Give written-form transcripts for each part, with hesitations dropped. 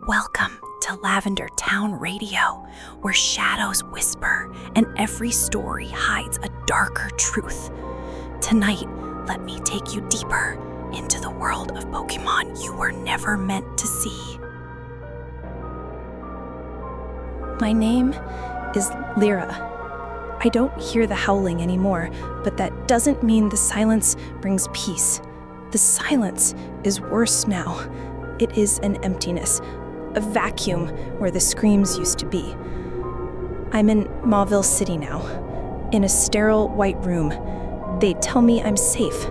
Welcome to Lavender Town Radio, where shadows whisper and every story hides a darker truth. Tonight, let me take you deeper into the world of Pokémon you were never meant to see. My name is Lyra. I don't hear the howling anymore, but that doesn't mean the silence brings peace. The silence is worse now. It is an emptiness, a vacuum where the screams used to be. I'm in Mauville City now, in a sterile white room. They tell me I'm safe,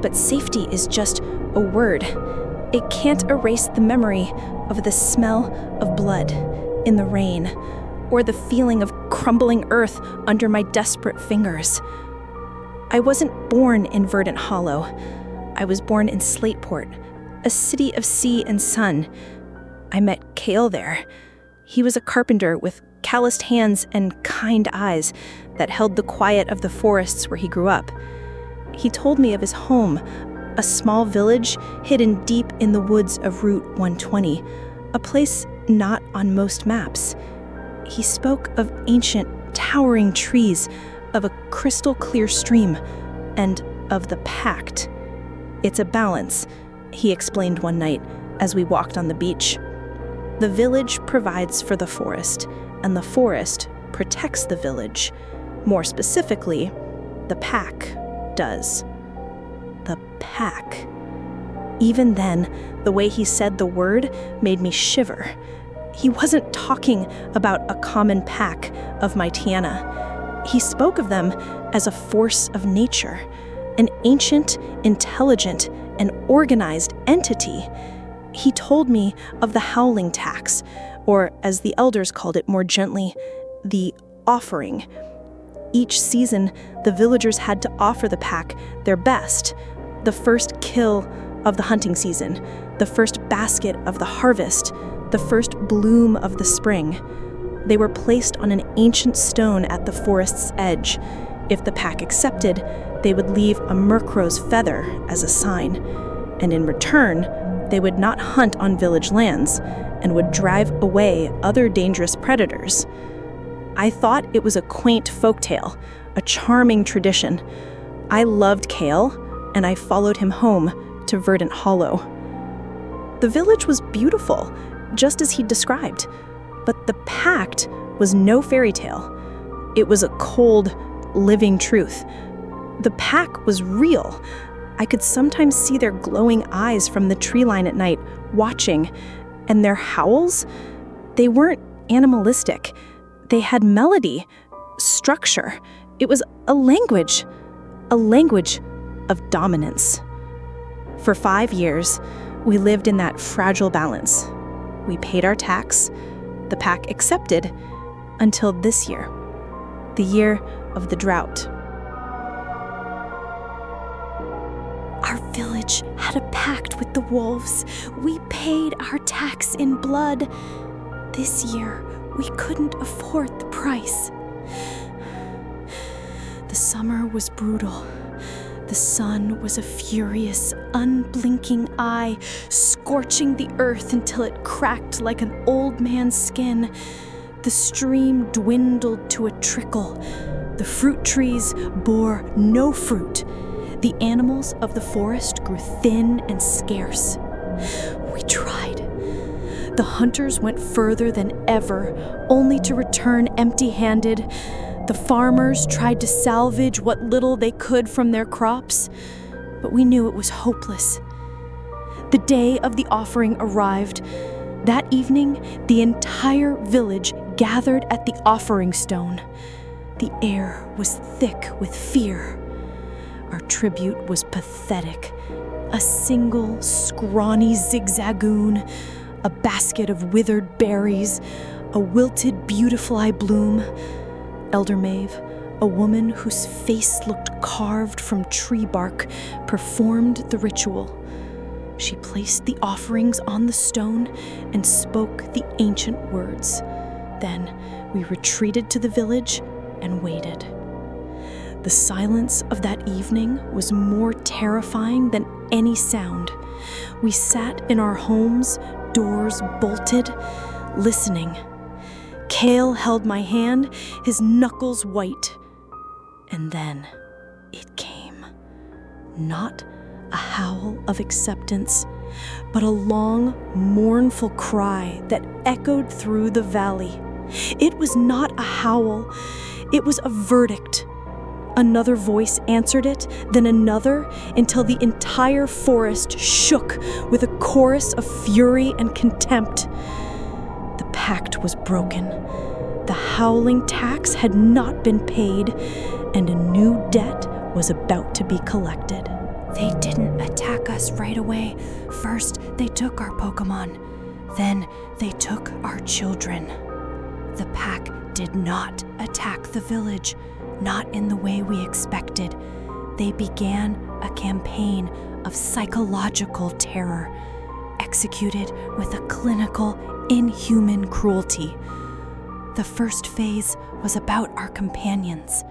but safety is just a word. It can't erase the memory of the smell of blood in the rain, or the feeling of crumbling earth under my desperate fingers. I wasn't born in Verdant Hollow. I was born in Slateport, a city of sea and sun. I met Kale there. He was a carpenter with calloused hands and kind eyes that held the quiet of the forests where he grew up. He told me of his home, a small village hidden deep in the woods of Route 120, a place not on most maps. He spoke of ancient, towering trees, of a crystal-clear stream, and of the Pact. It's a balance, he explained one night as we walked on the beach. The village provides for the forest, and the forest protects the village. More specifically, the Pact does. The Pact. Even then, the way he said the word made me shiver. He wasn't talking about a common pack of Mightyena. He spoke of them as a force of nature, an ancient, intelligent, and organized entity. He told me of the howling tax, or as the elders called it more gently, the offering. Each season, the villagers had to offer the pack their best, the first kill of the hunting season, the first basket of the harvest, the first bloom of the spring. They were placed on an ancient stone at the forest's edge. If the pack accepted, they would leave a Murkrow's feather as a sign, and in return, they would not hunt on village lands and would drive away other dangerous predators. I thought it was a quaint folktale, a charming tradition. I loved Kale, and I followed him home to Verdant Hollow. The village was beautiful, just as he described, but the Pact was no fairy tale. It was a cold, living truth. The Pact was real. I could sometimes see their glowing eyes from the tree line at night, watching, and their howls, they weren't animalistic. They had melody, structure. It was a language of dominance. For 5 years, we lived in that fragile balance. We paid our tax, the Pact accepted, until this year, the year of the drought. Our village had a pact with the wolves. We paid our tax in blood. This year, we couldn't afford the price. The summer was brutal. The sun was a furious, unblinking eye, scorching the earth until it cracked like an old man's skin. The stream dwindled to a trickle. The fruit trees bore no fruit. The animals of the forest grew thin and scarce. We tried. The hunters went further than ever, only to return empty-handed. The farmers tried to salvage what little they could from their crops, but we knew it was hopeless. The day of the offering arrived. That evening, the entire village gathered at the offering stone. The air was thick with fear. Our tribute was pathetic. A single scrawny zigzagoon, a basket of withered berries, a wilted beautiful bloom. Elder Maeve, a woman whose face looked carved from tree bark, performed the ritual. She placed the offerings on the stone and spoke the ancient words. Then we retreated to the village and waited. The silence of that evening was more terrifying than any sound. We sat in our homes, doors bolted, listening. Kale held my hand, his knuckles white. And then it came. Not a howl of acceptance, but a long, mournful cry that echoed through the valley. It was not a howl, it was a verdict. Another voice answered it, then another, until the entire forest shook with a chorus of fury and contempt. The pact was broken. The howling tax had not been paid, and a new debt was about to be collected. They didn't attack us right away. First, they took our Pokémon. Then, they took our children. The Pact did not attack the village, not in the way we expected. They began a campaign of psychological terror, executed with a clinical, inhuman cruelty. The first phase was about our companions.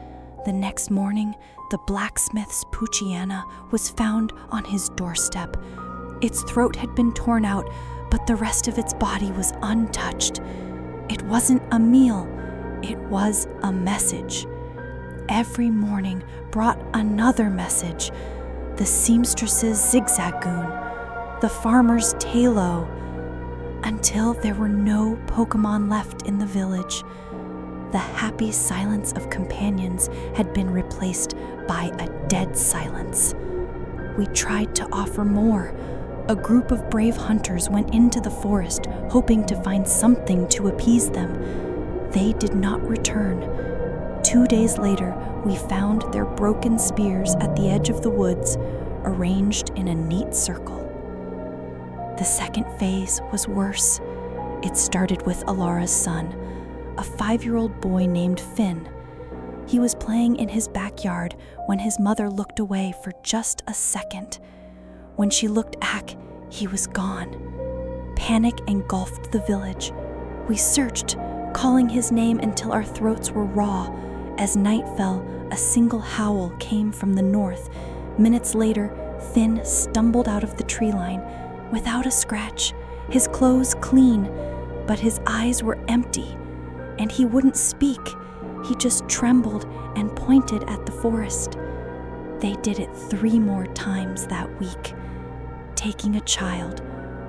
The next morning, the blacksmith's Mightyena was found on his doorstep. Its throat had been torn out, but the rest of its body was untouched. It wasn't a meal, it was a message. Every morning brought another message. The seamstress's zigzagoon, the farmer's talo, until there were no Pokémon left in the village. The happy silence of companions had been replaced by a dead silence. We tried to offer more. A group of brave hunters went into the forest, hoping to find something to appease them. They did not return. 2 days later, we found their broken spears at the edge of the woods, arranged in a neat circle. The second phase was worse. It started with Alara's son, a 5-year-old boy named Finn. He was playing in his backyard when his mother looked away for just a second. When she looked back, he was gone. Panic engulfed the village. We searched, calling his name until our throats were raw. As night fell, a single howl came from the north. Minutes later, Finn stumbled out of the tree line, without a scratch, his clothes clean, but his eyes were empty, and he wouldn't speak. He just trembled and pointed at the forest. They did it 3 more times that week, taking a child,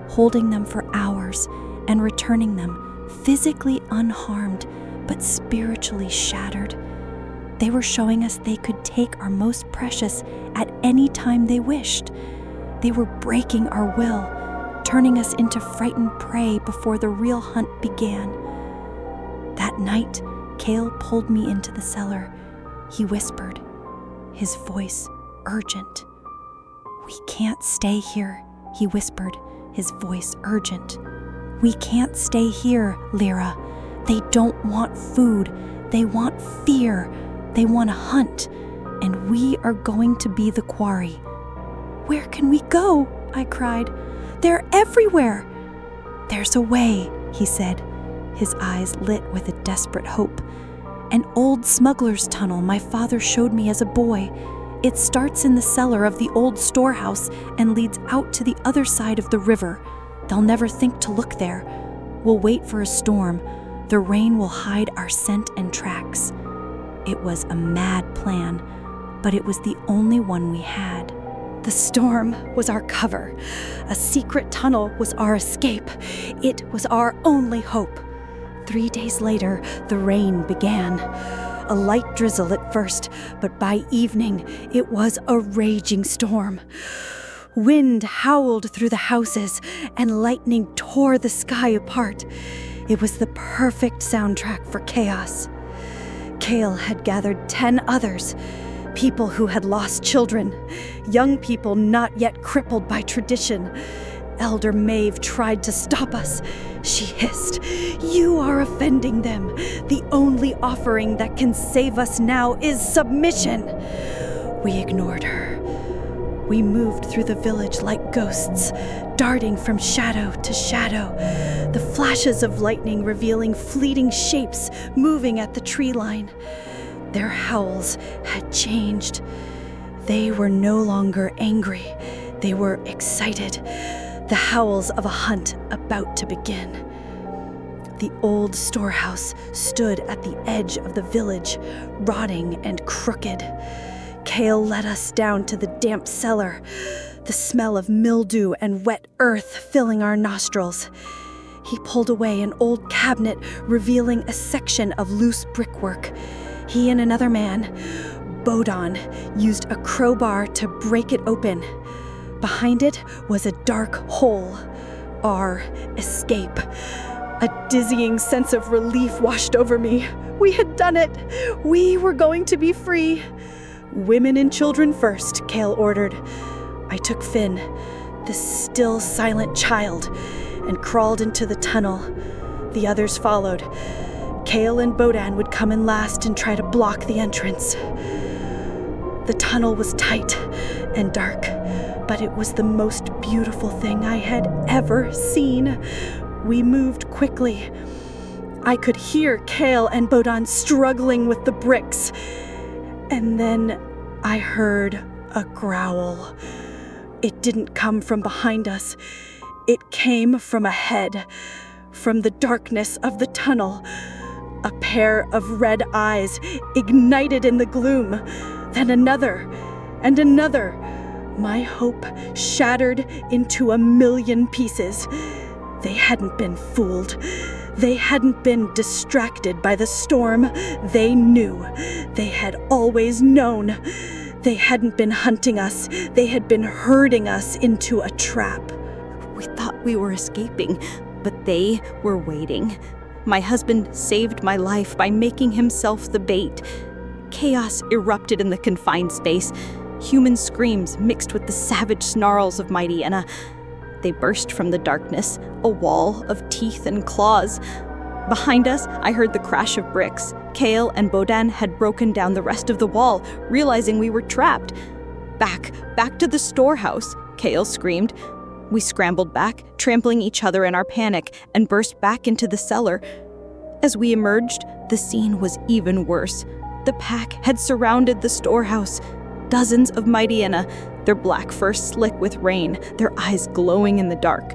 holding them for hours, and returning them physically unharmed, but spiritually shattered. They were showing us they could take our most precious at any time they wished. They were breaking our will, turning us into frightened prey before the real hunt began. That night, Kale pulled me into the cellar. He whispered, his voice urgent. "We can't stay here," he whispered, his voice urgent. "We can't stay here, Lyra. They don't want food. They want fear. They want to hunt. And we are going to be the quarry." "Where can we go?" I cried. "They're everywhere." "There's a way," he said, his eyes lit with a desperate hope. "An old smuggler's tunnel my father showed me as a boy. It starts in the cellar of the old storehouse and leads out to the other side of the river. They'll never think to look there. We'll wait for a storm. The rain will hide our scent and tracks." It was a mad plan, but it was the only one we had. The storm was our cover. A secret tunnel was our escape. It was our only hope. 3 days later, the rain began. A light drizzle at first, but by evening, it was a raging storm. Wind howled through the houses, and lightning tore the sky apart. It was the perfect soundtrack for chaos. Kale had gathered 10 others, people who had lost children, young people not yet crippled by tradition. Elder Maeve tried to stop us. She hissed, "You are offending them. The only offering that can save us now is submission." We ignored her. We moved through the village like ghosts, darting from shadow to shadow, the flashes of lightning revealing fleeting shapes moving at the tree line. Their howls had changed. They were no longer angry. They were excited. the howls of a hunt about to begin. The old storehouse stood at the edge of the village, rotting and crooked. Kale led us down to the damp cellar, the smell of mildew and wet earth filling our nostrils. He pulled away an old cabinet, revealing a section of loose brickwork. He and another man, Bodan, used a crowbar to break it open. Behind it was a dark hole. Our escape. A dizzying sense of relief washed over me. We had done it. We were going to be free. Women and children first, Kale ordered. I took Finn, the still silent child, and crawled into the tunnel. The others followed. Kale and Bodan would come in last and try to block the entrance. The tunnel was tight and dark, but it was the most beautiful thing I had ever seen. We moved quickly. I could hear Kale and Bodan struggling with the bricks. And then I heard a growl. It didn't come from behind us. It came from ahead, from the darkness of the tunnel. A pair of red eyes ignited in the gloom. Then another, and another. My hope shattered into a million pieces. They hadn't been fooled. They hadn't been distracted by the storm. They knew. They had always known. They hadn't been hunting us. They had been herding us into a trap. We thought we were escaping, but they were waiting. My husband saved my life by making himself the bait. Chaos erupted in the confined space. Human screams mixed with the savage snarls of Mightyena. They burst from the darkness, a wall of teeth and claws. Behind us, I heard the crash of bricks. Kale and Bodan had broken down the rest of the wall, realizing we were trapped. Back to the storehouse, Kale screamed. We scrambled back, trampling each other in our panic, and burst back into the cellar. As we emerged, the scene was even worse. The pack had surrounded the storehouse. Dozens of Mightyena, their black fur slick with rain, their eyes glowing in the dark.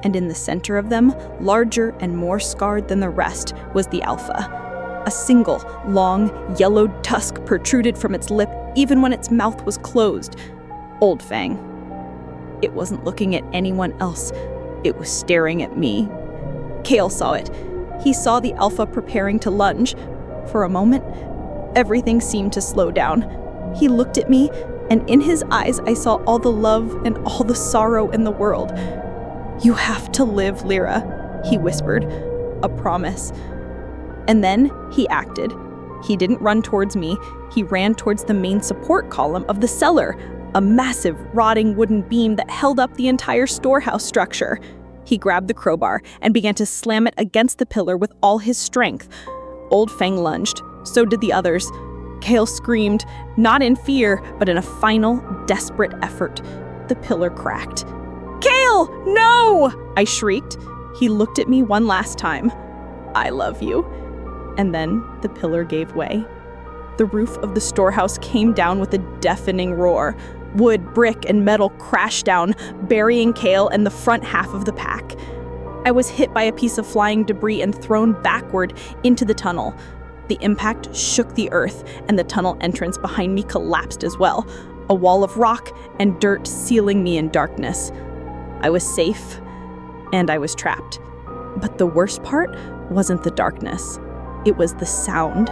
And in the center of them, larger and more scarred than the rest, was the alpha. A single, long, yellowed tusk protruded from its lip even when its mouth was closed. Old Fang. It wasn't looking at anyone else. It was staring at me. Kale saw it. He saw the alpha preparing to lunge. For a moment, everything seemed to slow down. He looked at me, and in his eyes I saw all the love and all the sorrow in the world. "You have to live, Lyra," he whispered, a promise. And then he acted. He didn't run towards me. He ran towards the main support column of the cellar, a massive, rotting wooden beam that held up the entire storehouse structure. He grabbed the crowbar and began to slam it against the pillar with all his strength. Old Fang lunged. So did the others. Kale screamed, not in fear, but in a final, desperate effort. The pillar cracked. "Kale, no!" I shrieked. He looked at me one last time. "I love you." And then the pillar gave way. The roof of the storehouse came down with a deafening roar. Wood, brick, and metal crashed down, burying Kale and the front half of the pack. I was hit by a piece of flying debris and thrown backward into the tunnel. The impact shook the earth, and the tunnel entrance behind me collapsed as well, a wall of rock and dirt sealing me in darkness. I was safe, and I was trapped. But the worst part wasn't the darkness. It was the sound.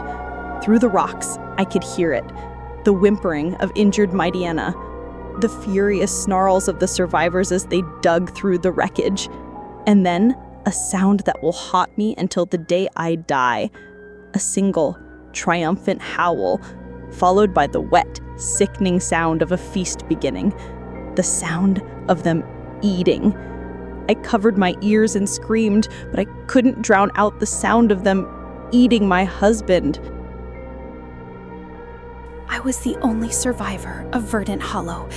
Through the rocks, I could hear it. The whimpering of injured Mightyena. The furious snarls of the survivors as they dug through the wreckage. And then, a sound that will haunt me until the day I die. A single, triumphant howl, followed by the wet, sickening sound of a feast beginning. The sound of them eating. I covered my ears and screamed, but I couldn't drown out the sound of them eating my husband. I was the only survivor of Verdant Hollow.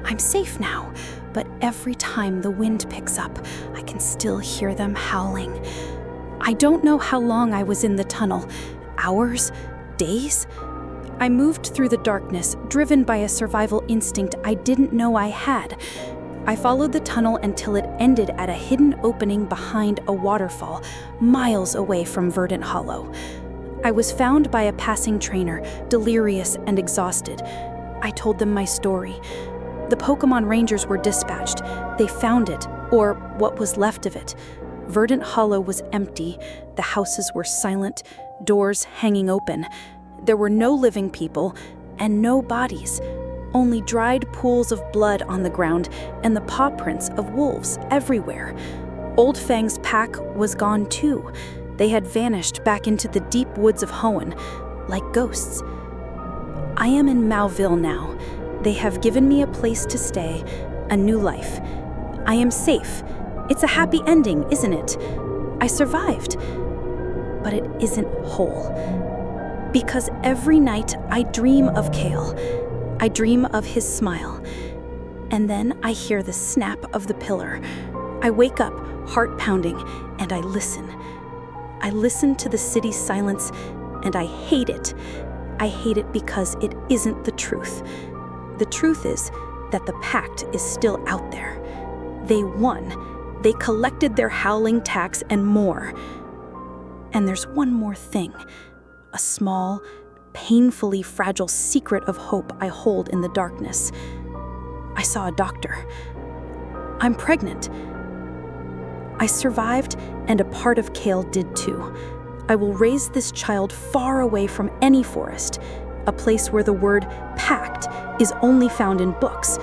I'm safe now, but every time the wind picks up, I can still hear them howling. I don't know how long I was in the tunnel. Hours? Days? I moved through the darkness, driven by a survival instinct I didn't know I had. I followed the tunnel until it ended at a hidden opening behind a waterfall, miles away from Verdant Hollow. I was found by a passing trainer, delirious and exhausted. I told them my story. The Pokémon Rangers were dispatched. They found it, or what was left of it. Verdant Hollow was empty. The houses were silent, doors hanging open. There were no living people, and no bodies. Only dried pools of blood on the ground and the paw prints of wolves everywhere. Old Fang's pack was gone too. They had vanished back into the deep woods of Hoenn, like ghosts. I am in Mauville now. They have given me a place to stay, a new life. I am safe. It's a happy ending, isn't it? I survived. But it isn't whole. Because every night I dream of Kale. I dream of his smile. And then I hear the snap of the pillar. I wake up, heart pounding, and I listen. I listen to the city's silence, and I hate it. I hate it because it isn't the truth. The truth is that the Pact is still out there. They won. They collected their howling tax and more. And there's one more thing. A small, painfully fragile secret of hope I hold in the darkness. I saw a doctor. I'm pregnant. I survived, and a part of Kale did too. I will raise this child far away from any forest, a place where the word Pact is only found in books.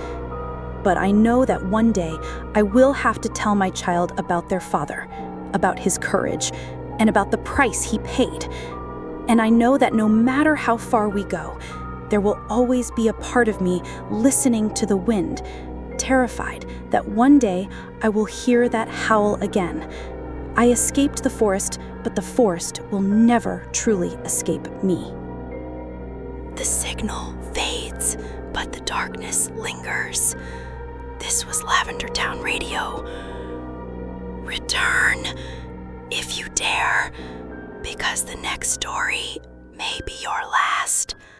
But I know that one day I will have to tell my child about their father, about his courage, and about the price he paid. And I know that no matter how far we go, there will always be a part of me listening to the wind, terrified that one day I will hear that howl again. I escaped the forest, but the forest will never truly escape me. The signal fades, but the darkness lingers. This was Lavender Town Radio. Return, if you dare, because the next story may be your last.